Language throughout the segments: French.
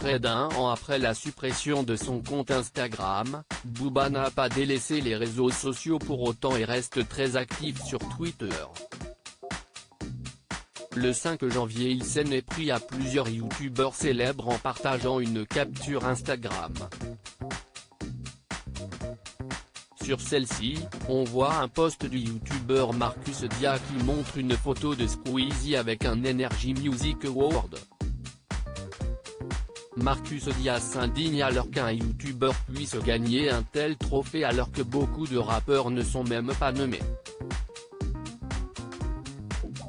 Près d'un an après la suppression de son compte Instagram, Booba n'a pas délaissé les réseaux sociaux pour autant et reste très actif sur Twitter. Le 5 janvier il s'en est pris à plusieurs youtubeurs célèbres en partageant une capture Instagram. Sur celle-ci, on voit un post du youtubeur Marcus Dia qui montre une photo de Squeezie avec un Energy Music Award. Marcus Dia s'indigne alors qu'un youtubeur puisse gagner un tel trophée alors que beaucoup de rappeurs ne sont même pas nommés.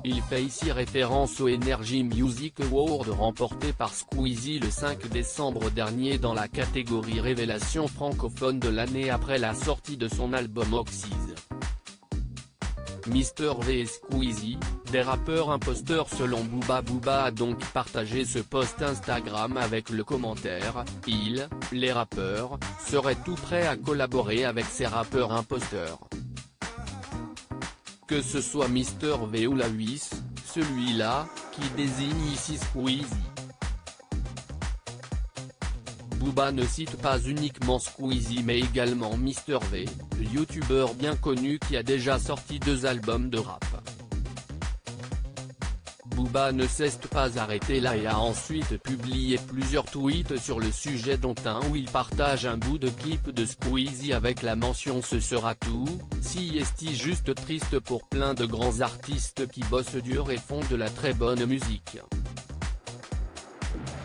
Il fait ici référence au Energy Music Award remporté par Squeezie le 5 décembre dernier dans la catégorie Révélation francophone de l'année après la sortie de son album Oxys. Mr V et Squeezie, des rappeurs imposteurs selon Booba. Booba a donc partagé ce post Instagram avec le commentaire « les rappeurs, seraient tout prêts à collaborer avec ces rappeurs imposteurs ». Que ce soit Mr V ou la Wiss, celui-là, qui désigne ici Squeezie. Booba ne cite pas uniquement Squeezie mais également Mr V, le youtubeur bien connu qui a déjà sorti 2 albums de rap. Booba ne s'est pas arrêté là et a ensuite publié plusieurs tweets sur le sujet dont un où il partage un bout de clip de Squeezie avec la mention « Ce sera tout, si est juste triste pour plein de grands artistes qui bossent dur et font de la très bonne musique ».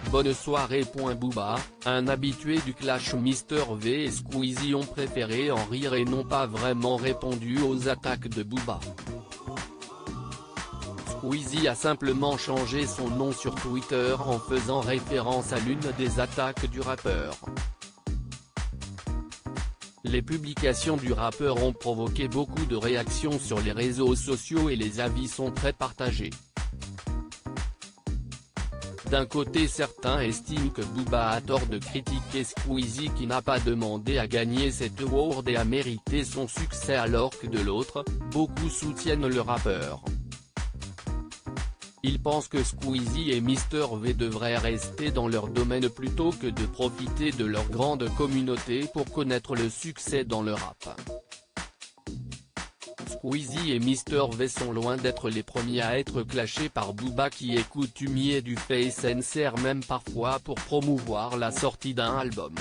Bonne soirée. Booba, un habitué du clash. Mr V et Squeezie ont préféré en rire et n'ont pas vraiment répondu aux attaques de Booba. Squeezie a simplement changé son nom sur Twitter en faisant référence à l'une des attaques du rappeur. Les publications du rappeur ont provoqué beaucoup de réactions sur les réseaux sociaux et les avis sont très partagés. D'un côté certains estiment que Booba a tort de critiquer Squeezie qui n'a pas demandé à gagner cet award et a mérité son succès alors que de l'autre, beaucoup soutiennent le rappeur. Ils pensent que Squeezie et Mr V devraient rester dans leur domaine plutôt que de profiter de leur grande communauté pour connaître le succès dans le rap. Squeezie et Mr V sont loin d'être les premiers à être clashés par Booba qui est coutumier du fait et s'en sert même parfois pour promouvoir la sortie d'un album.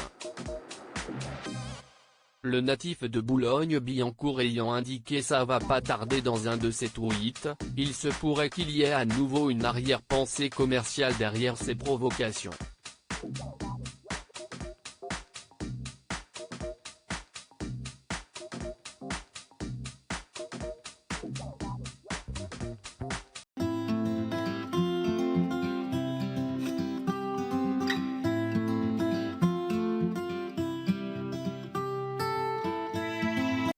Le natif de Boulogne-Billancourt ayant indiqué ça va pas tarder dans un de ses tweets, il se pourrait qu'il y ait à nouveau une arrière-pensée commerciale derrière ces provocations.